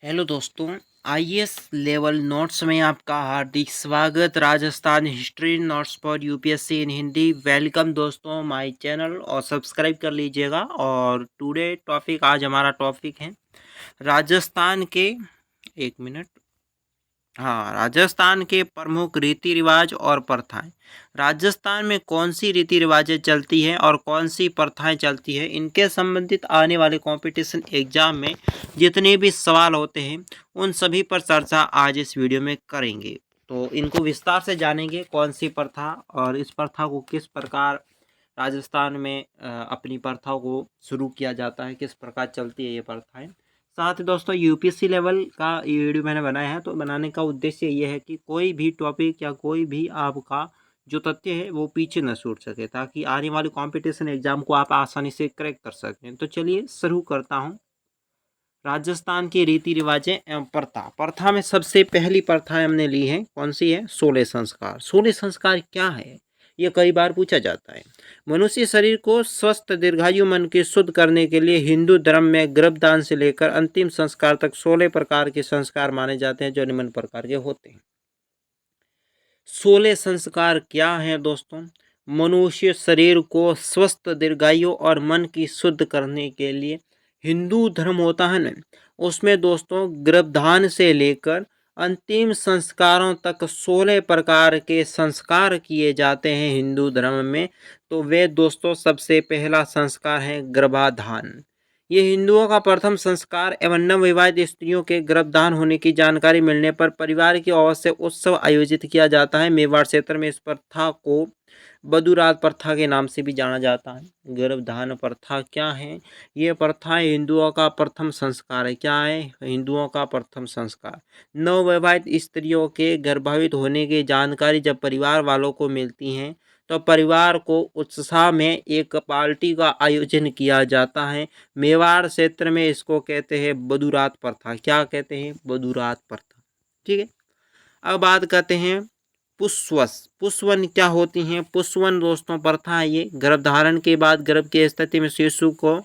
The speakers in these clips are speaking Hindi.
हेलो दोस्तों, आईएएस लेवल नोट्स में आपका हार्दिक स्वागत। Rajasthan history notes for UPSC in Hindi. Welcome दोस्तों माय चैनल और सब्सक्राइब कर लीजिएगा। और टुडे टॉपिक, आज हमारा टॉपिक है राजस्थान के, एक मिनट, हाँ, राजस्थान के प्रमुख रीति रिवाज और प्रथाएं। राजस्थान में कौन सी रीति रिवाजें चलती हैं और कौन सी प्रथाएं चलती हैं, इनके संबंधित आने वाले कंपटीशन एग्जाम में जितने भी सवाल होते हैं उन सभी पर चर्चा आज इस वीडियो में करेंगे। तो इनको विस्तार से जानेंगे, कौन सी प्रथा और इस प्रथा को किस प्रकार राजस्थान में अपनी प्रथाओं को शुरू किया जाता है, किस प्रकार चलती है ये प्रथाएं। साथ ही दोस्तों, यूपीएससी लेवल का ये वीडियो मैंने बनाया है, तो बनाने का उद्देश्य ये है कि कोई भी टॉपिक या कोई भी आपका जो तथ्य है वो पीछे न छूट सके, ताकि आने वाले कंपटीशन एग्जाम को आप आसानी से क्रैक कर सकें। तो चलिए शुरू करता हूँ। राजस्थान के रीति रिवाजें एवं प्रथा। प्रथा में सबसे पहली प्रथा हमने ली है, कौन सी है? सोलह संस्कार। सोलह संस्कार क्या है, ये कई बार पूछा जाता है। मनुष्य शरीर को स्वस्थ, दीर्घायु, मन के शुद्ध करने के लिए हिंदू धर्म में गर्भदान से लेकर अंतिम संस्कार तक 16 प्रकार के संस्कार माने जाते हैं, जो निम्न प्रकार के होते हैं। 16 संस्कार क्या हैं दोस्तों? मनुष्य शरीर को स्वस्थ, दीर्घायु और मन की शुद्ध करने के लिए हिंदू धर्म होता है ना, उसमें दोस्तों गर्भधान से लेकर अंतिम संस्कारों तक 16 प्रकार के संस्कार किए जाते हैं हिंदू धर्म में। तो वे दोस्तों, सबसे पहला संस्कार है गर्भाधान। ये हिंदुओं का प्रथम संस्कार एवं नवविवाहित स्त्रियों के गर्भधान होने की जानकारी मिलने पर परिवार की ओर से उत्सव आयोजित किया जाता है। मेवाड़ क्षेत्र में इस प्रथा को बधुरात प्रथा के नाम से भी जाना जाता है। गर्भधान प्रथा क्या है? ये प्रथा हिंदुओं का प्रथम संस्कार है। क्या है? हिंदुओं का प्रथम संस्कार। नवविवाहित स्त्रियों के गर्भावित होने की जानकारी जब परिवार वालों को मिलती है, तो परिवार को उत्साह में एक पार्टी का आयोजन किया जाता है। मेवाड़ क्षेत्र में इसको कहते हैं बधुरात प्रथा। क्या कहते हैं? बधुरात प्रथा। ठीक है। अब बात करते हैं पुष्वस। पुष्वन क्या होती हैं? पुष्वन दोस्तों प्रथा है ये, गर्भधारण के बाद गर्भ की स्थिति में शिशु को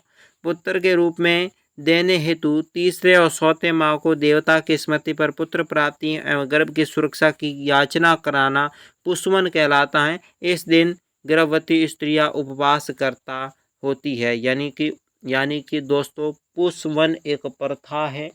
पुत्र के रूप में देने हेतु तीसरे और चौथे माह को देवता की स्मृति पर पुत्र प्राप्ति एवं गर्भ की सुरक्षा की याचना कराना पुष्वन कहलाता है। इस दिन गर्भवती स्त्रियां उपवास करता होती है। यानी कि दोस्तों, पुष्वन एक प्रथा है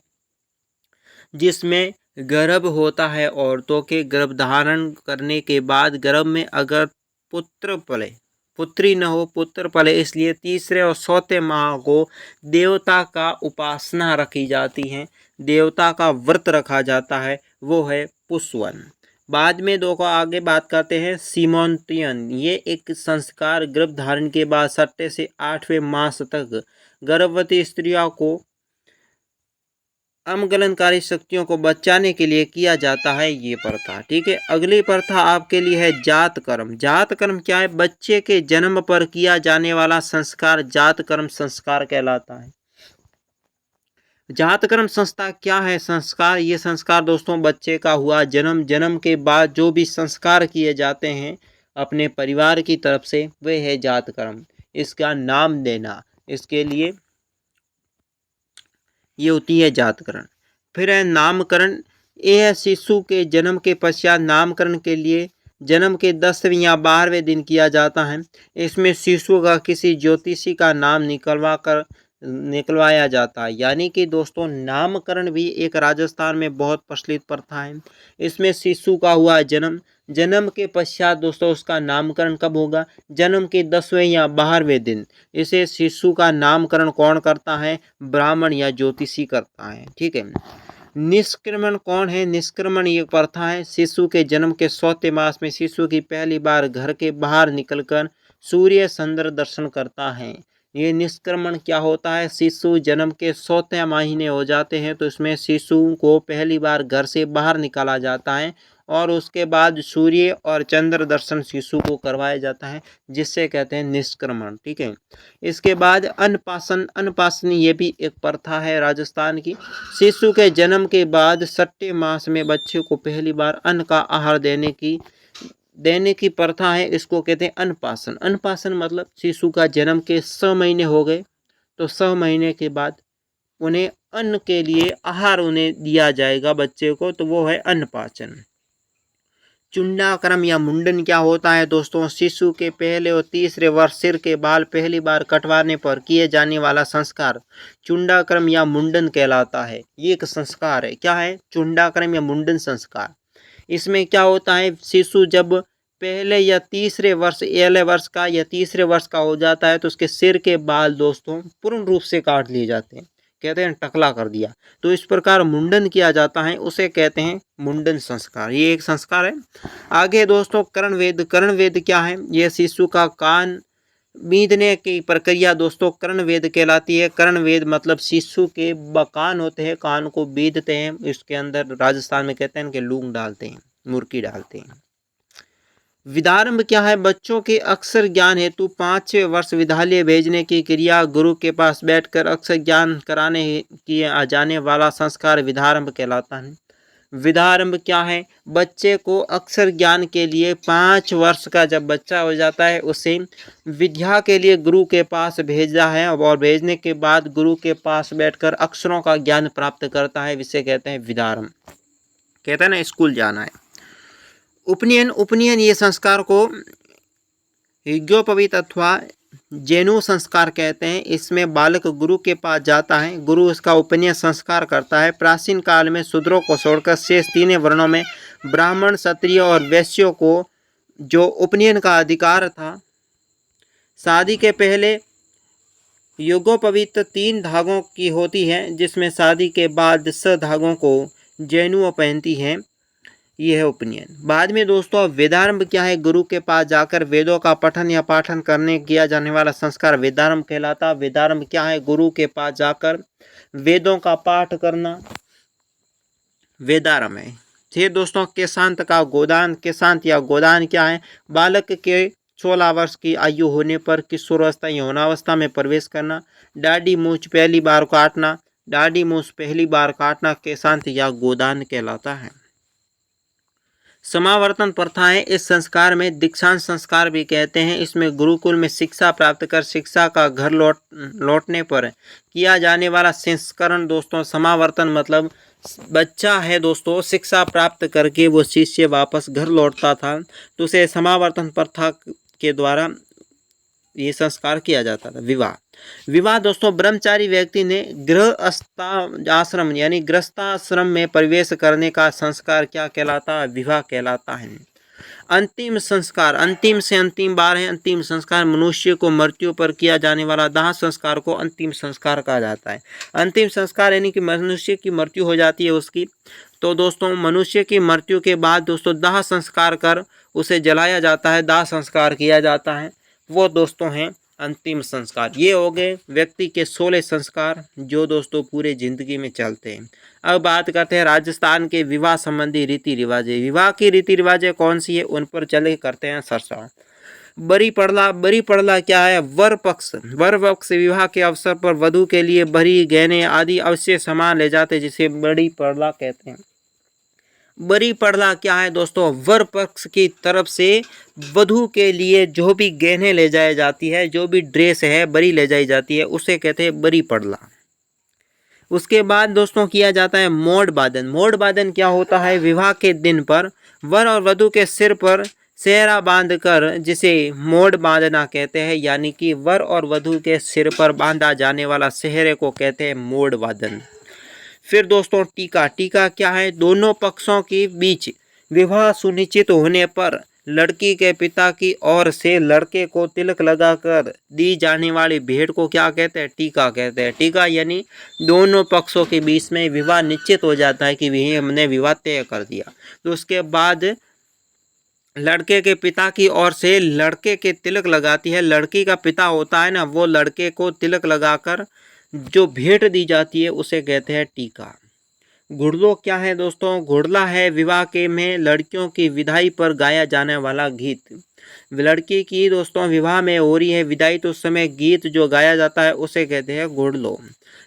जिसमें गर्भ होता है औरतों के। गर्भधारण करने के बाद गर्भ में अगर पुत्र पले, पुत्री न हो, पुत्र पले, इसलिए तीसरे और चौथे माह को देवता का उपासना रखी जाती है, देवता का व्रत रखा जाता है, वो है पुष्वन। बाद में दो को आगे बात करते हैं सीमोंतियन। ये एक संस्कार गर्भधारण के बाद 6 से 8वें मास तक गर्भवती स्त्रियों को अमगलनकारी शक्तियों को बचाने के लिए किया जाता है ये प्रथा। ठीक है। अगली प्रथा आपके लिए है जात कर्म। जात कर्म क्या है? बच्चे के जन्म पर किया जाने वाला संस्कार जात कर्म संस्कार कहलाता है। जात कर्म संस्कार क्या है? संस्कार, ये संस्कार दोस्तों बच्चे का हुआ जन्म, जन्म के बाद जो भी संस्कार किए जाते हैं अपने परिवार की तरफ से, वे है जात कर्म। इसका नाम देना, इसके लिए ये होती है जातकरण। फिर है नामकरण। यह शिशु के जन्म के पश्चात नामकरण के लिए जन्म के 10वें या 12वें दिन किया जाता है। इसमें शिशु का किसी ज्योतिषी का नाम निकलवाया जाता है। यानी कि दोस्तों, नामकरण भी एक राजस्थान में बहुत प्रचलित प्रथा है। इसमें शिशु का हुआ जन्म, जन्म के पश्चात दोस्तों उसका नामकरण कब होगा? जन्म के 10वें या 12वें दिन। इसे शिशु का नामकरण कौन करता है? ब्राह्मण या ज्योतिषी करता है। ठीक है। निष्क्रमण कौन है? निष्क्रमण ये प्रथा है, शिशु के जन्म के 6वें मास में शिशु की पहली बार घर के बाहर निकलकर सूर्य चंद्र दर्शन करता है। ये निष्क्रमण क्या होता है? शिशु जन्म के 6वें महीने हो जाते हैं तो इसमें शिशु को पहली बार घर से बाहर निकाला जाता है और उसके बाद सूर्य और चंद्र दर्शन शिशु को करवाया जाता है, जिससे कहते हैं निष्क्रमण। ठीक है। इसके बाद अन्नपासन। अन्नपासन ये भी एक प्रथा है राजस्थान की। शिशु के जन्म के बाद 6वें मास में बच्चे को पहली बार अन्न का आहार देने की प्रथा है, इसको कहते हैं अन्नपासन। अन्नपासन मतलब शिशु का जन्म के 6 महीने हो गए तो 6 महीने के बाद उन्हें अन्न के लिए आहार उन्हें दिया जाएगा बच्चे को, तो वो है अन्नपाचन। चुंडाक्रम या मुंडन क्या होता है दोस्तों? शिशु के पहले और तीसरे वर्ष सिर के बाल पहली बार कटवाने पर किए जाने वाला संस्कार चुंडाक्रम या मुंडन कहलाता है। ये एक संस्कार है। क्या है? चुंडाक्रम या मुंडन संस्कार। इसमें क्या होता है, शिशु जब पहले या तीसरे वर्ष, पहले वर्ष का या तीसरे वर्ष का हो जाता है तो उसके सिर के बाल दोस्तों पूर्ण रूप से काट लिए जाते हैं, कहते हैं टकला कर दिया। तो इस प्रकार मुंडन किया जाता है, उसे कहते हैं मुंडन संस्कार। ये एक संस्कार है। आगे दोस्तों कर्णवेद। कर्णवेद क्या है? यह शिशु का कान बीधने की प्रक्रिया दोस्तों कर्णवेद कहलाती है। कर्णवेद मतलब शिशु के कान होते हैं, कान को बीधते हैं, इसके अंदर राजस्थान में कहते हैं कि लूंग डालते हैं, मुर्की डालते हैं। विदारंभ क्या है? बच्चों के अक्षर ज्ञान हेतु 5वें वर्ष विद्यालय भेजने की क्रिया, गुरु के पास बैठकर अक्षर ज्ञान कराने किया जाने वाला संस्कार विदारंभ कहलाता है। विदारंभ क्या है? बच्चे को अक्षर ज्ञान के लिए 5 वर्ष का जब बच्चा हो जाता है उसे विद्या के लिए गुरु के पास भेजा है, और भेजने के बाद गुरु के पास बैठकर अक्षरों का ज्ञान प्राप्त करता है, जिसे कहते हैं विदारंभ। कहते हैं ना स्कूल जाना है। उपनयन। उपनयन ये संस्कार को यज्ञोपवीत अथवा जैनु संस्कार कहते हैं। इसमें बालक गुरु के पास जाता है, गुरु उसका उपनयन संस्कार करता है। प्राचीन काल में शूद्रों को छोड़कर शेष 3 वर्णों में ब्राह्मण, क्षत्रिय और वैश्यों को जो उपनयन का अधिकार था। शादी के पहले यज्ञोपवीत 3 धागों की होती है, जिसमें शादी के बाद 6 धागों को जैनुओं पहनती हैं। ये है उपनयन। बाद में दोस्तों वेदारंभ क्या है? गुरु के पास जाकर वेदों का पठन या पाठन करने किया जाने वाला संस्कार वेदारंभ कहलाता। वेदारंभ क्या है? गुरु के पास जाकर वेदों का पाठ करना वेदारंभ है। फिर दोस्तों केशांत का गोदान। केशांत या गोदान क्या है? बालक के 16 वर्ष की आयु होने पर किशोरावस्था यौनावस्था में प्रवेश करना। दाढ़ी मूछ पहली बार काटना। दाढ़ी मूछ पहली बार काटना केशांत या गोदान कहलाता है। समावर्तन प्रथा है। इस संस्कार में दीक्षांत संस्कार भी कहते हैं। इसमें गुरुकुल में शिक्षा प्राप्त कर शिक्षा का घर लौटने पर किया जाने वाला संस्करण दोस्तों समावर्तन मतलब बच्चा है दोस्तों शिक्षा प्राप्त करके वो शिष्य वापस घर लौटता था, तो उसे समावर्तन प्रथा के द्वारा ये संस्कार किया जाता था। विवाह। विवाह दोस्तों ब्रह्मचारी व्यक्ति ने गृहस्थाश्रम यानी गृहस्थाश्रम में प्रवेश करने का संस्कार क्या कहलाता है? विवाह कहलाता है। अंतिम संस्कार। अंतिम से अंतिम बार है। अंतिम संस्कार मनुष्य को मृत्यु पर किया जाने वाला दाह संस्कार को अंतिम संस्कार कहा जाता है। अंतिम संस्कार यानी कि मनुष्य की मृत्यु हो जाती है उसकी, तो दोस्तों मनुष्य की मृत्यु के बाद दोस्तों दाह संस्कार कर उसे जलाया जाता है, दाह संस्कार किया जाता है, वो दोस्तों हैं अंतिम संस्कार। ये हो गए व्यक्ति के 16 संस्कार जो दोस्तों पूरे जिंदगी में चलते हैं। अब बात करते हैं राजस्थान के विवाह संबंधी रीति रिवाजें। विवाह की रीति रिवाजें कौन सी है उन पर चले करते हैं चर्चा। बरी पड़ला। बरी पड़ला क्या है? वर पक्ष। वर पक्ष विवाह के अवसर पर वधू के लिए बरी, गहने आदि अवश्य सामान ले जाते, जिसे बड़ी पड़ला कहते हैं। बरी पड़ला क्या है दोस्तों? वर पक्ष की तरफ से वधू के लिए जो भी गहने ले जाई जाती है, जो भी ड्रेस है बरी ले जाई जाती है, उसे कहते हैं बरी पड़ला। उसके बाद दोस्तों किया जाता है मोड़ बादन। मोड़ बादन क्या होता है? विवाह के दिन पर वर और वधू के सिर पर सेहरा बांधकर जिसे मोड़ बांधना कहते हैं, यानी कि वर और वधू के सिर पर बांधा जाने वाला सेहरे को कहते हैं मोड़ बादन। फिर दोस्तों टीका। टीका क्या है? दोनों पक्षों के बीच विवाह सुनिश्चित होने पर लड़की के पिता की ओर से लड़के को तिलक लगाकर दी जाने वाली भेंट को क्या कहते हैं? टीका कहते हैं। टीका यानी दोनों पक्षों के बीच में विवाह निश्चित हो जाता है कि हमने विवाह तय कर दिया, तो उसके बाद लड़के के पिता की ओर से लड़के के तिलक लगाती है। लड़की का पिता होता है ना, वो लड़के को तिलक लगाकर जो भेंट दी जाती है उसे कहते हैं टीका। घुड़लो क्या है दोस्तों? घुड़ला है विवाह के में लड़कियों की विदाई पर गाया जाने वाला गीत। लड़की की दोस्तों विवाह में हो रही है विदाई, तो उस समय गीत जो गाया जाता है उसे कहते हैं घुड़लो।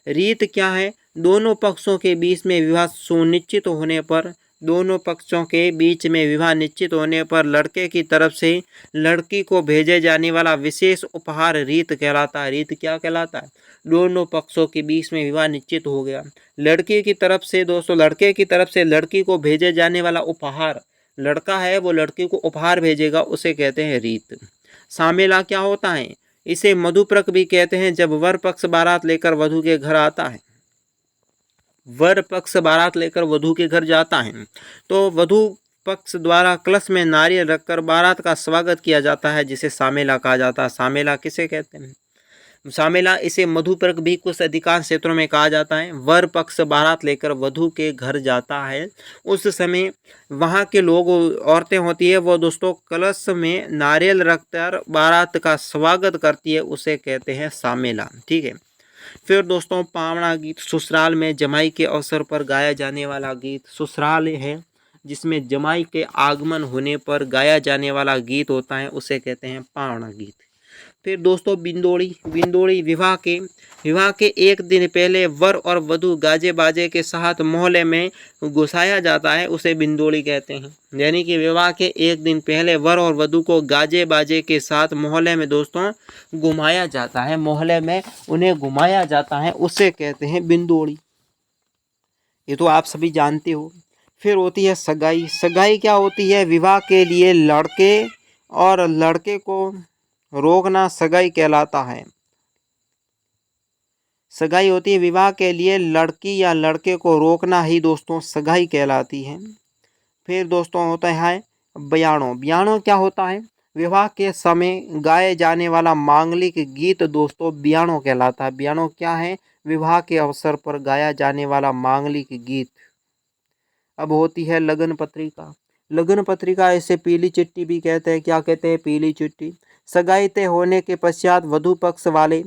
रीत क्या है? दोनों पक्षों के बीच में विवाह सुनिश्चित होने पर दोनों पक्षों के बीच में विवाह निश्चित होने पर लड़के की तरफ से लड़की को भेजे जाने वाला विशेष उपहार रीत कहलाता है। रीत क्या कहलाता है? दोनों पक्षों के बीच में विवाह निश्चित हो गया, लड़की की तरफ से दोस्तों लड़के की तरफ से लड़की को भेजे जाने वाला उपहार, लड़का है वो लड़की को उपहार भेजेगा, उसे कहते हैं रीत। सामेला क्या होता है? इसे मधुप्रक भी कहते हैं। जब वर पक्ष बारात लेकर वधू के घर आता है, वर पक्ष बारात लेकर वधू के घर जाता है तो वधू पक्ष द्वारा कलश में नारियल रखकर बारात का स्वागत किया जाता है, जिसे सामेला कहा जाता है। सामेला किसे कहते हैं? सामेला इसे मधुपर्क भी कुछ अधिकांश क्षेत्रों में कहा जाता है। वर पक्ष बारात लेकर वधू के घर जाता है, उस समय वहाँ के लोग, औरतें होती है वो दोस्तों कलश में नारियल रखकर बारात का स्वागत करती है, उसे कहते हैं सामेला। ठीक है। फिर दोस्तों पावड़ा गीत, ससुराल में जमाई के अवसर पर गाया जाने वाला गीत। ससुराल है जिसमें जमाई के आगमन होने पर गाया जाने वाला गीत होता है, उसे कहते हैं पावड़ा गीत। फिर दोस्तों बिंदोड़ी, बिंदोड़ी विवाह के एक दिन पहले वर और वधू गाजे बाजे के साथ मोहल्ले में घुसाया जाता है, उसे बिंदोड़ी कहते हैं। यानी कि विवाह के एक दिन पहले वर और वधू को गाजे बाजे के साथ मोहल्ले में दोस्तों घुमाया जाता है, मोहल्ले में उन्हें घुमाया जाता है, उसे कहते हैं बिंदोड़ी। ये तो आप सभी जानते हो। फिर होती है सगाई। सगाई क्या होती है? विवाह के लिए लड़के और लड़के को रोकना सगाई कहलाता है। सगाई होती है विवाह के लिए लड़की या लड़के को रोकना ही दोस्तों सगाई कहलाती है। फिर दोस्तों होता है बयानों। बयानों क्या होता है? विवाह के समय गाए जाने वाला मांगलिक गीत दोस्तों बयानों कहलाता है। बयानों क्या है? विवाह के अवसर पर गाया जाने वाला मांगलिक गीत। अब होती है लगन पत्रिका। लगन पत्रिका इसे पीली चिट्ठी भी कहते हैं। क्या कहते हैं? पीली चिट्ठी। सगाई तय होने के पश्चात वधू पक्ष वाले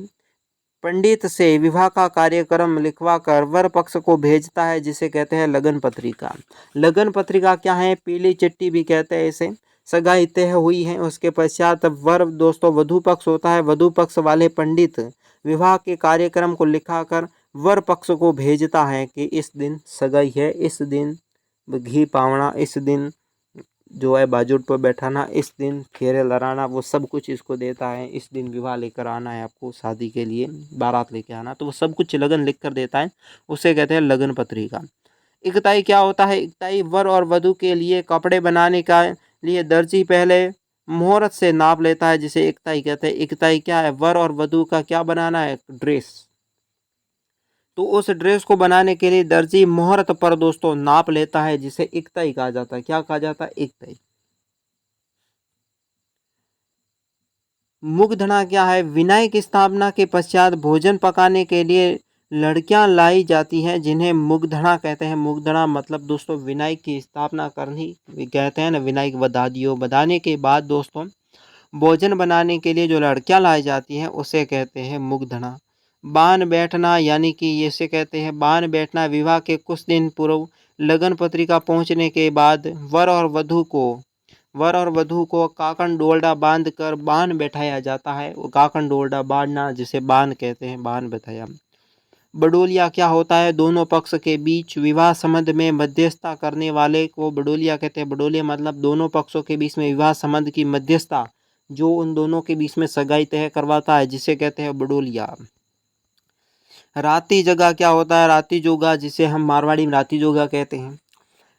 पंडित से विवाह का कार्यक्रम लिखवा कर वर पक्ष को भेजता है, जिसे कहते हैं लगन पत्रिका। लगन पत्रिका क्या है? पीली चिट्ठी भी कहते हैं इसे। सगाई तय हुई है, उसके पश्चात वर दोस्तों वधू पक्ष होता है, वधू पक्ष वाले पंडित विवाह के कार्यक्रम को लिखाकर वर पक्ष को भेजता है कि इस दिन सगाई है, इस दिन घी पावना, इस दिन जो है बाजुट पर बैठाना, इस दिन फेरे लड़ाना, वो सब कुछ इसको देता है। इस दिन विवाह लेकर आना है आपको, शादी के लिए बारात लेकर आना, तो वो सब कुछ लगन लिख कर देता है, उसे कहते हैं लगन पत्रिका। इकताई क्या होता है? इकताई वर और वधू के लिए कपड़े बनाने का लिए दर्जी पहले मुहूर्त से नाप लेता है, जिसे इकताई कहते हैं। इकताई क्या है? वर और वधू का क्या बनाना है? ड्रेस। तो उस ड्रेस को बनाने के लिए दर्जी मुहूर्त पर दोस्तों नाप लेता है, जिसे इकताई कहा जाता है। क्या कहा जाता है? इकताई। मुगधना क्या है? विनायक की स्थापना के पश्चात भोजन पकाने के लिए लड़कियां लाई जाती हैं, जिन्हें मुगधना कहते हैं। मुगधना मतलब दोस्तों विनायक की स्थापना करनी कहते हैं ना, विनायक बधा दियो। बधाने के बाद दोस्तों भोजन बनाने के लिए जो लड़कियां लाई जाती हैं, उसे कहते हैं मुगधना। बान बैठना यानी कि इसे कहते हैं बान बैठना। विवाह के कुछ दिन पूर्व लगन पत्रिका पहुंचने के बाद वर और वधू को काकन डोलडा बांध कर बान बैठाया जाता है। वो काकन डोलडा बांधना जिसे बान कहते हैं, बान बैठाया। बडोलिया क्या होता है? दोनों पक्ष के बीच विवाह संबंध में मध्यस्थता करने वाले को बडोलिया कहते हैं। बडोलिया मतलब दोनों पक्षों के बीच में विवाह संबंध की मध्यस्थता, जो उन दोनों के बीच में सगाई तय करवाता है, जिसे कहते हैं बडोलिया। राती जगह क्या होता है? राती जोगा जिसे हम मारवाड़ी में राती जोगा कहते हैं।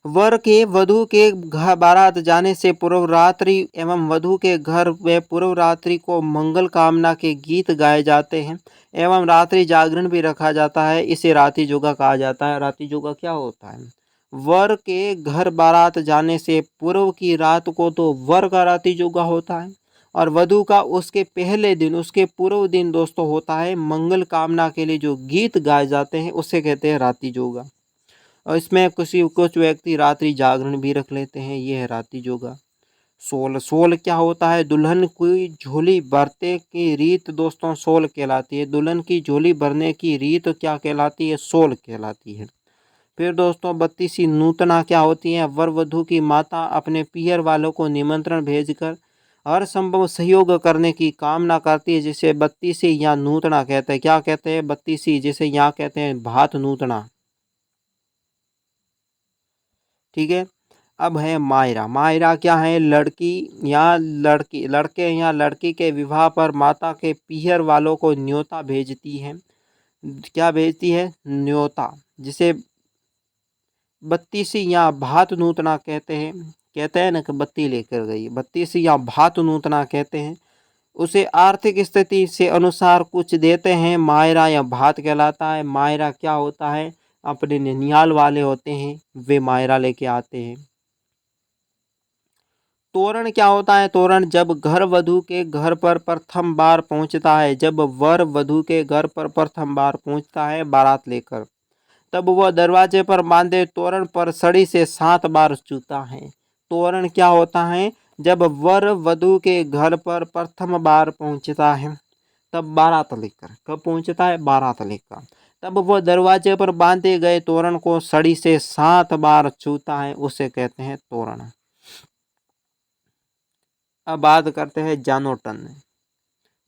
वर के वधू के घर बारात जाने से पूर्व रात्रि एवं वधू के घर में पूर्व रात्रि को मंगल कामना के गीत गाए जाते हैं एवं रात्रि जागरण भी रखा जाता है। इसे राती जोगा कहा जाता है। राती जोगा क्या होता है? वर के घर बारात जाने से पूर्व की रात को तो वर का राती जोगा होता है, और वधू का उसके पहले दिन, उसके पूर्व दिन दोस्तों होता है मंगल कामना के लिए जो गीत गाए जाते हैं, उसे कहते हैं राती जोगा। और इसमें कुछ व्यक्ति रात्रि जागरण भी रख लेते हैं। ये है राती जोगा। सोल क्या होता है? दुल्हन की झोली भरते की रीत दोस्तों सोल कहलाती है। दुल्हन की झोली भरने की रीत क्या कहलाती है? सोल कहलाती है। फिर दोस्तों बत्तीसी नूतना क्या होती है? वर वधू की माता अपने पियर वालों को निमंत्रण भेजकर हर संभव सहयोग करने की कामना करती है, जिसे बत्तीसी या नूतना कहते हैं। क्या कहते हैं? बत्तीसी, जिसे यहाँ कहते हैं भात नूतना। ठीक है। अब है मायरा। मायरा क्या है? लड़की या लड़के या लड़की के विवाह पर माता के पीहर वालों को न्योता भेजती है। क्या भेजती है? न्योता, जिसे बत्तीसी या भात नूतना कहते हैं ना कि बत्ती लेकर गई, बत्तीसी या भात नूतना कहते हैं। उसे आर्थिक स्थिति से अनुसार कुछ देते हैं, मायरा या भात कहलाता है। मायरा क्या होता है? अपने ननियाल वाले होते हैं, वे मायरा लेके आते हैं। तोरण क्या होता है? तोरण जब घर वधू के घर पर प्रथम बार पहुंचता है, जब वर वधू के घर पर प्रथम बार पहुंचता है बारात लेकर, तब वह दरवाजे पर बांधे तोरण पर सड़ी से 7 बार छूता है। तोरण क्या होता है? जब वर वधू के घर पर प्रथम बार पहुंचता है, तब बारात लेकर, कब पहुंचता है? बारात लेकर, तब वह दरवाजे पर बांधे गए तोरण को सड़ी से 7 बार छूता है, उसे कहते हैं तोरण। अब बात करते हैं जानोटन।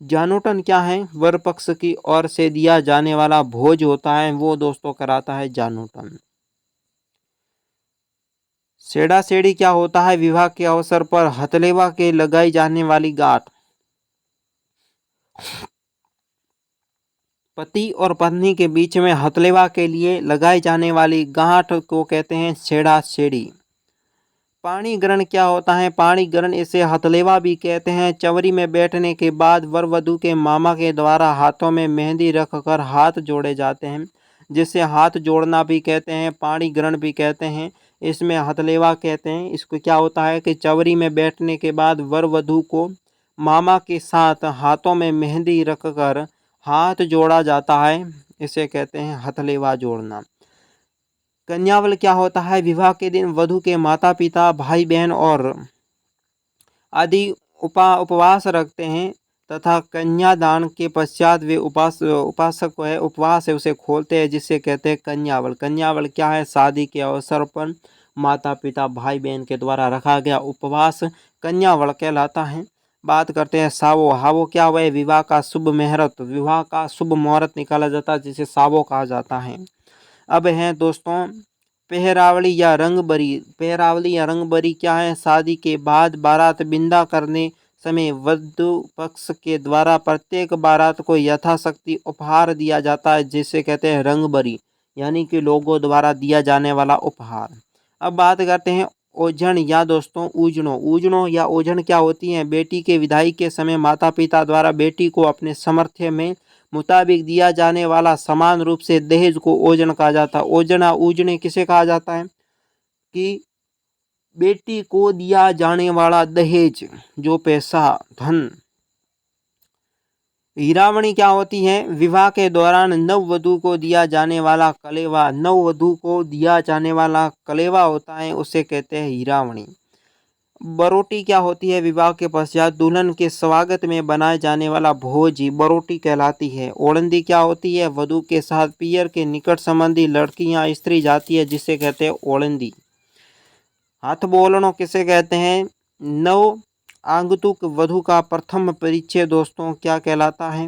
जानोटन क्या है? वर पक्ष की ओर से दिया जाने वाला भोज होता है, वो दोस्तों कराता है जानोटन। सेड़ा सेड़ी क्या होता है? विवाह के अवसर पर हथलेवा के लगाई जाने वाली गांठ। पति और पत्नी के बीच में हथलेवा के लिए लगाई जाने वाली गांठ को कहते हैं सेड़ा सेड़ी। पाणी ग्रहण क्या होता है? पाणी ग्रहण इसे हथलेवा भी कहते हैं। चवरी में बैठने के बाद वर वधू के मामा के द्वारा हाथों में मेहंदी रखकर हाथ जोड़े जाते हैं, जिसे हाथ जोड़ना भी कहते हैं, पाणी ग्रहण भी कहते हैं। इसमें हथलेवा कहते हैं। इसको क्या होता है कि चवरी में बैठने के बाद वर वधू को मामा के साथ हाथों में मेहंदी रखकर हाथ जोड़ा जाता है, इसे कहते हैं हथलेवा जोड़ना। कन्यावल क्या होता है? विवाह के दिन वधू के माता पिता, भाई बहन और आदि उपवास रखते हैं तथा कन्यादान के पश्चात वे उपासक को है उपवास है उसे खोलते हैं, जिसे कहते हैं कन्यावल। कन्यावल क्या है? शादी के अवसर पर माता पिता भाई बहन के द्वारा रखा गया उपवास कन्यावल कहलाता है। बात करते हैं सावो। हावो क्या हुआ? विवाह का शुभ मुहूर्त, विवाह का शुभ मुहूर्त निकाला जाता है, जिसे सावो कहा जाता है। अब है दोस्तों पहरावली या रंगबरी। पहरावली या रंगबरी क्या है? शादी के बाद बारात विदा करने समय वधू पक्ष के द्वारा प्रत्येक बारात को यथाशक्ति उपहार दिया जाता है, जिसे कहते हैं रंगबरी, यानी कि लोगों द्वारा दिया जाने वाला उपहार। अब बात करते हैं ओझण या दोस्तों ऊजनों। ऊजनों या ओझण क्या होती हैं? बेटी के विदाई के समय माता पिता द्वारा बेटी को अपने सामर्थ्य में मुताबिक दिया जाने वाला समान रूप से दहेज को ओजन कहा जाता है। ओजना ऊजने किसे कहा जाता है? कि बेटी को दिया जाने वाला दहेज, जो पैसा धन। हीरावणी क्या होती है? विवाह के दौरान नववधू को दिया जाने वाला कलेवा, नववधू को दिया जाने वाला कलेवा होता है, उसे कहते हैं हीरावणी। बरोटी क्या होती है? विवाह के पश्चात दुल्हन के स्वागत में बनाए जाने वाला भोज बरोटी कहलाती है। ओलंदी क्या होती है? वधू के साथ पियर के निकट संबंधी लड़की या स्त्री जाती है, जिसे कहते हैं ओलंदी। हाथ बोलनो किसे कहते हैं? नव आगंतुक वधू का प्रथम परिचय दोस्तों क्या कहलाता है?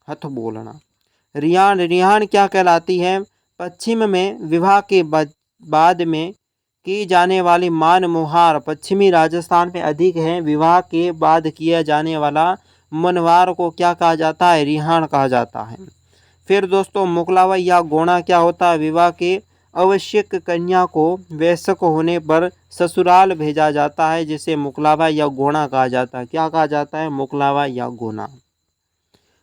हथ बोलना। रिहान। रिहान क्या कहलाती है? पश्चिम में विवाह के बाद में की जाने वाली मान मुहार पश्चिमी राजस्थान में अधिक है। विवाह के बाद किया जाने वाला मनवार को क्या कहा जाता है? रिहान कहा जाता है। फिर दोस्तों मुकलावा या गोना क्या होता है? विवाह के आवश्यक कन्या को वयस्क होने पर ससुराल भेजा जाता है, जिसे मुकलावा या गोना कहा जाता है। क्या कहा जाता है? मुकलावा या गोना।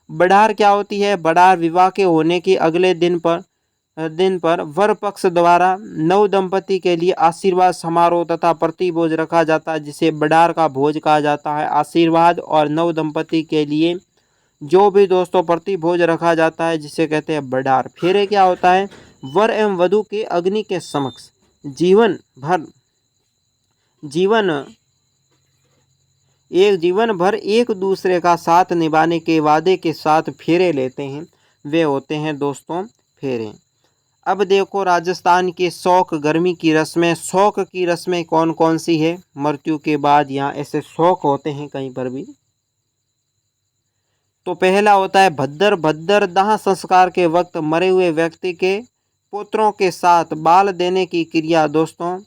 बड़ार क्या होती है? बड़ार विवाह के होने के अगले दिन पर वर पक्ष द्वारा नव दंपति के लिए आशीर्वाद समारोह तथा प्रतिभोज रखा जाता है, जिसे बड़ार का भोज कहा जाता है। आशीर्वाद और नव दंपति के लिए जो भी दोस्तों प्रतिभोज रखा जाता है, जिसे कहते हैं बड़ार। फेरे क्या होता है? वर एवं वधू के अग्नि के समक्ष जीवन भर एक दूसरे का साथ निभाने के वादे के साथ फेरे लेते हैं, वे होते हैं दोस्तों फेरे। अब देखो राजस्थान के शौक गर्मी की रस्में। शौक की रस्में कौन कौन सी है? मृत्यु के बाद यहाँ ऐसे शौक होते हैं कहीं पर भी। तो पहला होता है भद्दर। भद्दर दाह संस्कार के वक्त मरे हुए व्यक्ति के पुत्रों के साथ बाल देने की क्रिया दोस्तों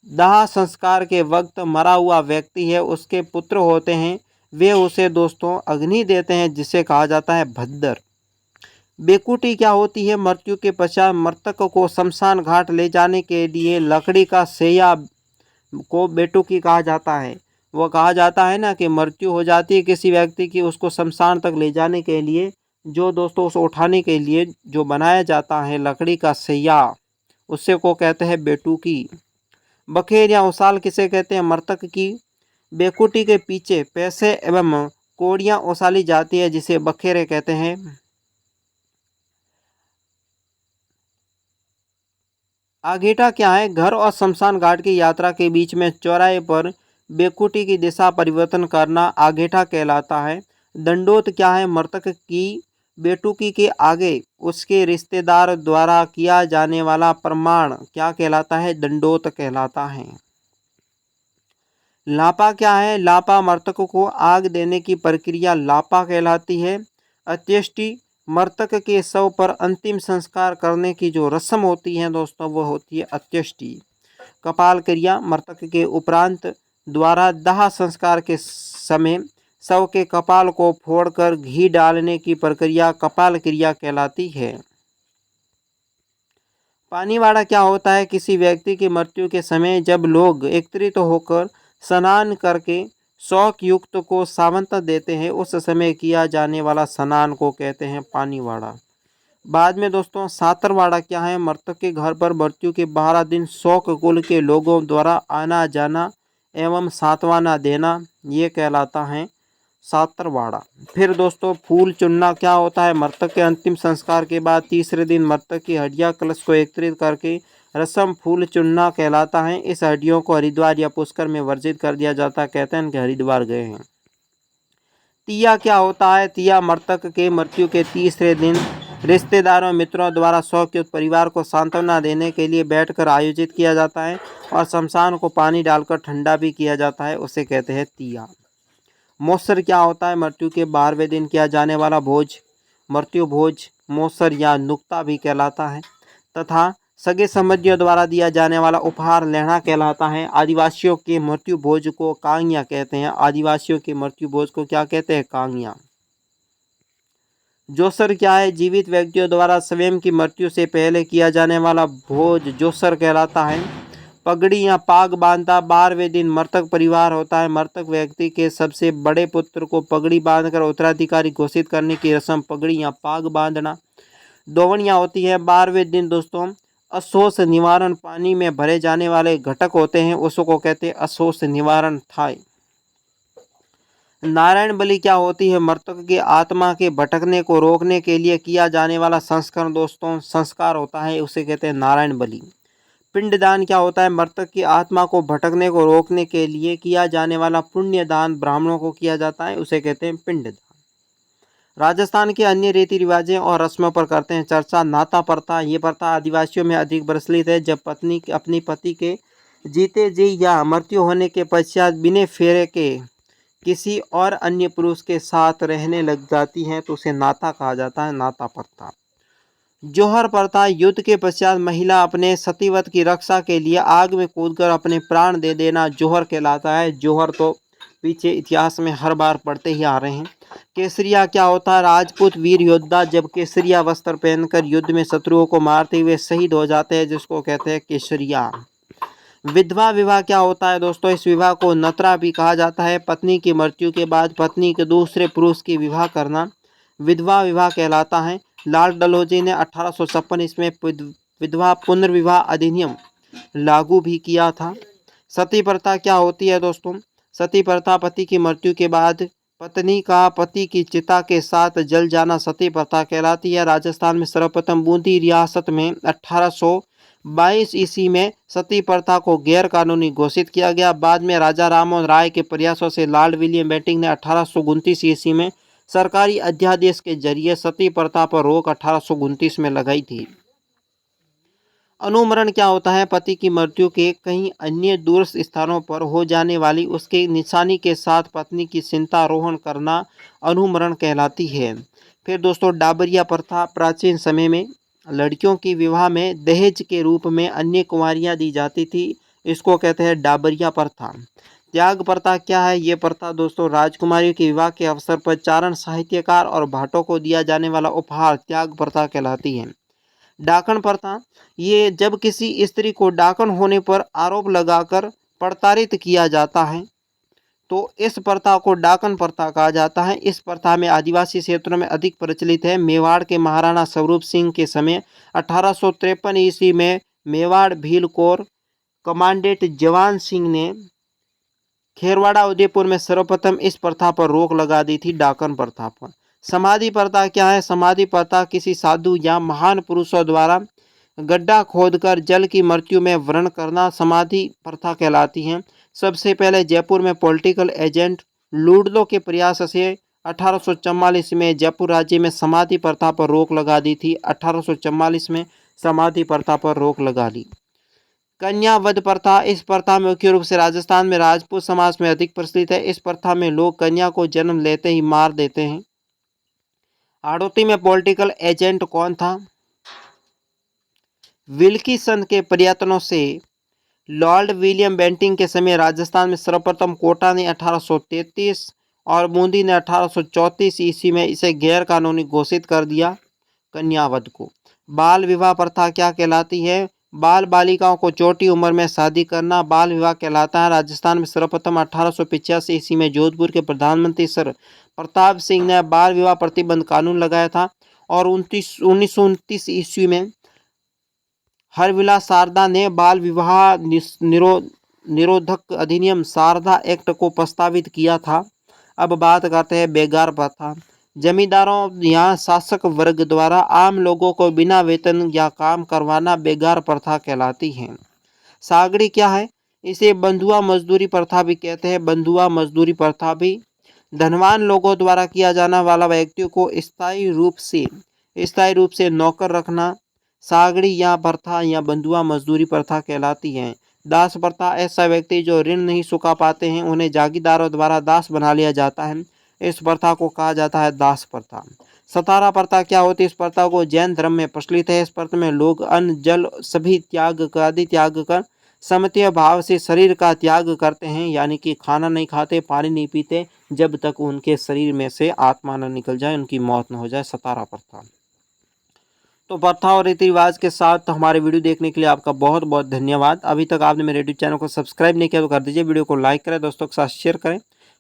दाह संस्कार के वक्त मरा हुआ व्यक्ति है उसके पुत्र होते हैं, वे उसे दोस्तों अग्नि देते हैं, जिसे कहा जाता है भद्दर। बेकुटी क्या होती है? मृत्यु के पश्चात मृतक को शमशान घाट ले जाने के लिए लकड़ी का सैया को बेटुकी कहा जाता है। वो कहा जाता है ना कि मृत्यु हो जाती है किसी व्यक्ति की, उसको शमशान तक ले जाने के लिए जो दोस्तों उसको उठाने के लिए जो बनाया जाता है लकड़ी का सैया, उससे को कहते हैं बेटुकी। बखेर या उसाल किसे कहते हैं? मृतक की बेकुटी के पीछे पैसे एवं कोड़ियाँ उसाली जाती है, जिसे बखेरे कहते हैं। आगेटा क्या है? घर और शमशान घाट की यात्रा के बीच में चौराहे पर बेकुटी की दिशा परिवर्तन करना आगेटा कहलाता है। दंडोत क्या है? मृतक की बेटुकी के आगे उसके रिश्तेदार द्वारा किया जाने वाला प्रमाण क्या कहलाता है? दंडोत कहलाता है। लापा क्या है? लापा मृतक को आग देने की प्रक्रिया लापा कहलाती है। अंत्येष्टि मृतक के शव पर अंतिम संस्कार करने की जो रस्म होती है दोस्तों, वो होती है अंत्येष्टि। कपाल क्रिया मृतक के उपरांत द्वारा दाह संस्कार के समय शव के कपाल को फोड़कर घी डालने की प्रक्रिया कपाल क्रिया कहलाती है। पानीवाड़ा क्या होता है? किसी व्यक्ति की मृत्यु के समय जब लोग एकत्रित होकर स्नान करके शोक युक्त को सावंत देते हैं, उस समय किया जाने वाला स्नान को कहते हैं पानीवाड़ा। बाद में दोस्तों सातरवाड़ा क्या है? मृतक के घर पर मृत्यु के 12 दिन शोक कुल के लोगों द्वारा आना जाना एवं सांत्वना देना, ये कहलाता है सातरवाड़ा। फिर दोस्तों फूल चुनना क्या होता है? मृतक के अंतिम संस्कार के बाद तीसरे दिन मृतक की हड्डियां कलश को एकत्रित करके रस्म फूल चुनना कहलाता है। इस हड्डियों को हरिद्वार या पुष्कर में वर्जित कर दिया जाता है, कहते हैं कि हरिद्वार गए हैं। तिया क्या होता है? तिया मृतक के मृत्यु के तीसरे दिन रिश्तेदारों मित्रों द्वारा शोकयुक्त परिवार को सांत्वना देने के लिए बैठकर आयोजित किया जाता है और शमशान को पानी डालकर ठंडा भी किया जाता है, उसे कहते हैं तिया। मौसर क्या होता है? मृत्यु के 12वें दिन किया जाने वाला भोज मृत्यु भोज मौसर या नुक्ता भी कहलाता है तथा सगे संबंधियों द्वारा दिया जाने वाला उपहार लेना कहलाता है। आदिवासियों के मृत्यु भोज को कांगिया कहते हैं। आदिवासियों के मृत्यु भोज को क्या कहते हैं? कांगिया। जोसर क्या है? जीवित व्यक्तियों द्वारा स्वयं की मृत्यु से पहले किया जाने वाला भोज जोसर कहलाता है। पगड़ी या पाग बांधता 12वें दिन मृतक परिवार होता है। मृतक व्यक्ति के सबसे बड़े पुत्र को पगड़ी बांधकर उत्तराधिकारी घोषित करने की रस्म पगड़ी या पाग बांधना। दोवनिया होती है 12वें दिन दोस्तों। असोस निवारण पानी में भरे जाने वाले घटक होते हैं, उसको कहते हैं असोस निवारण थाई। नारायण बलि क्या होती है? मृतक की आत्मा के भटकने को रोकने के लिए किया जाने वाला संस्कार दोस्तों संस्कार होता है, उसे कहते हैं नारायण बलि। पिंडदान क्या होता है? मृतक की आत्मा को भटकने को रोकने के लिए किया जाने वाला पुण्य दान ब्राह्मणों को किया जाता है, उसे कहते हैं पिंडदान। राजस्थान के अन्य रीति रिवाजें और रस्मों पर करते हैं चर्चा। नाता प्रथा, ये प्रथा आदिवासियों में अधिक प्रचलित है। जब पत्नी अपनी पति के जीते जी या मृत्यु होने के पश्चात बिना फेरे के किसी और अन्य पुरुष के साथ रहने लग जाती है तो उसे नाता कहा जाता है, नाता प्रथा। जौहर प्रथा, युद्ध के पश्चात महिला अपने सतीवत की रक्षा के लिए आग में कूदकर अपने प्राण दे देना जौहर कहलाता है। जौहर तो पीछे इतिहास में हर बार पढ़ते ही आ रहे हैं। केसरिया क्या होता है? राजपूत वीर योद्धा जब केसरिया वस्त्र पहनकर युद्ध में शत्रुओं को मारते हुए शहीद हो जाते हैं, जिसको कहते हैं केसरिया। विधवा विवाह क्या होता है दोस्तों? इस विवाह को नतरा भी कहा जाता है। पत्नी की मृत्यु के बाद पत्नी के दूसरे पुरुष की विवाह करना विधवा विवाह कहलाता है। लाल डलहौजी ने 1856 ईस्वी में विधवा पुनर्विवाह अधिनियम लागू भी किया था। सती प्रथा क्या होती है दोस्तों? सती प्रथा पति की मृत्यु के बाद पत्नी का पति की चिता के साथ जल जाना सती प्रथा कहलाती है। राजस्थान में सर्वप्रथम बूंदी रियासत में 1822 ईस्वी में सती प्रथा को गैर कानूनी घोषित किया गया। बाद में राजा राममोहन राय के प्रयासों से लॉर्ड विलियम बेंटिंक ने 1829 ईस्वी में सरकारी अध्यादेश के जरिए सती प्रथा पर रोक 1829 में लगाई थी। अनुमरण क्या होता है? पति की मृत्यु के कहीं अन्य दूरस्थ स्थानों पर हो जाने वाली उसके निशानी के साथ पत्नी की चिंतारोहण करना अनुमरण कहलाती है। फिर दोस्तों डाबरिया प्रथा, प्राचीन समय में लड़कियों की विवाह में दहेज के रूप में अन्य कुंवारियां दी जाती थी। इसको कहते हैं डाबरिया प्रथा। त्याग प्रथा क्या है? ये प्रथा दोस्तों राजकुमारी के विवाह के अवसर पर चारण साहित्यकार और भाटों को दिया जाने वाला उपहार त्याग प्रथा कहलाती है। डाकण प्रथा, ये जब किसी स्त्री को डाकण होने पर आरोप लगाकर प्रताड़ित किया जाता है तो इस प्रथा को डाकन प्रथा कहा जाता है। इस प्रथा में आदिवासी क्षेत्रों में अधिक प्रचलित है। मेवाड़ के महाराणा स्वरूप सिंह के समय 1853 ईस्वी में मेवाड़ भील कोर कमांडेंट जवान सिंह ने खेरवाड़ा उदयपुर में सर्वप्रथम इस प्रथा पर रोक लगा दी थी, डाकन प्रथा पर। समाधि प्रथा क्या है? समाधि प्रथा किसी साधु या महान पुरुषों द्वारा गड्ढा खोदकर जल की मृत्यु में व्रण करना समाधि प्रथा कहलाती है। सबसे पहले जयपुर में पॉलिटिकल एजेंट लूडलो के प्रयास से 1844 में जयपुर राज्य में समाधि प्रथा पर रोक लगा दी थी। 1844 में समाधि प्रथा पर रोक लगा दी। कन्या वध प्रथा, इस प्रथा में मुख्य रूप से राजस्थान में राजपूत समाज में अधिक प्रचलित है। इस प्रथा में लोग कन्या को जन्म लेते ही मार देते हैं। हाड़ौती में पॉलिटिकल एजेंट कौन था? विल्कीसन के प्रयत्नों से लॉर्ड विलियम बेंटिंग के समय राजस्थान में सर्वप्रथम कोटा ने 1833 और बूंदी ने 1834 ईस्वी में इसे गैर कानूनी घोषित कर दिया, कन्यावध को। बाल विवाह प्रथा क्या कहलाती है? बाल बालिकाओं को छोटी उम्र में शादी करना बाल विवाह कहलाता है। राजस्थान में सर्वप्रथम 1885 ईस्वी में जोधपुर के प्रधानमंत्री सर प्रताप सिंह ने बाल विवाह प्रतिबंध कानून लगाया था और 1929 ईस्वी में हरविलास शारदा ने बाल विवाह निरोधक अधिनियम शारदा एक्ट को प्रस्तावित किया था। अब बात करते हैं बेगार प्रथा। जमींदारों या शासक वर्ग द्वारा आम लोगों को बिना वेतन या काम करवाना बेगार प्रथा कहलाती है। सागड़ी क्या है? इसे बंधुआ मजदूरी प्रथा भी कहते हैं। बंधुआ मजदूरी प्रथा भी धनवान लोगों द्वारा किया जाने वाला व्यक्तियों को स्थायी रूप से नौकर रखना सागड़ी या प्रथा या बंधुआ मजदूरी प्रथा कहलाती है। दास प्रथा, ऐसा व्यक्ति जो ऋण नहीं चुका पाते हैं उन्हें जागीरदारों द्वारा दास बना लिया जाता है। इस प्रथा को कहा जाता है दास प्रथा। सतारा प्रथा क्या होती है? इस प्रथा को जैन धर्म में प्रचलित है। इस प्रथा में लोग अन्न जल सभी त्याग कर समत्य भाव से शरीर का त्याग करते हैं, यानी कि खाना नहीं खाते, पानी नहीं पीते जब तक उनके शरीर में से आत्मा न निकल जाए, उनकी मौत न हो जाए। सतारा प्रथा। तो प्रथा और रीति रिवाज के साथ हमारे वीडियो देखने के लिए आपका बहुत बहुत धन्यवाद। अभी तक आपने मेरे यूट्यूब चैनल को सब्सक्राइब नहीं किया तो कर दीजिए, वीडियो को लाइक करें, दोस्तों के साथ शेयर करें।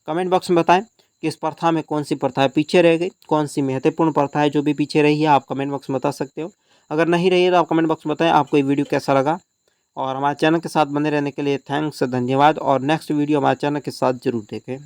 कमेंट बॉक्स में बताएं कि इस प्रथा में कौन सी प्रथा पीछे रह गई, कौन सी महत्वपूर्ण प्रथा है जो भी पीछे रही है, आप कमेंट बॉक्स में बता सकते हो। अगर नहीं रही है तो आप कमेंट बॉक्स में बताएं आपको ये वीडियो कैसा लगा। और हमारे चैनल के साथ बने रहने के लिए थैंक्स, धन्यवाद। और नेक्स्ट वीडियो हमारे चैनल के साथ जरूर देखें।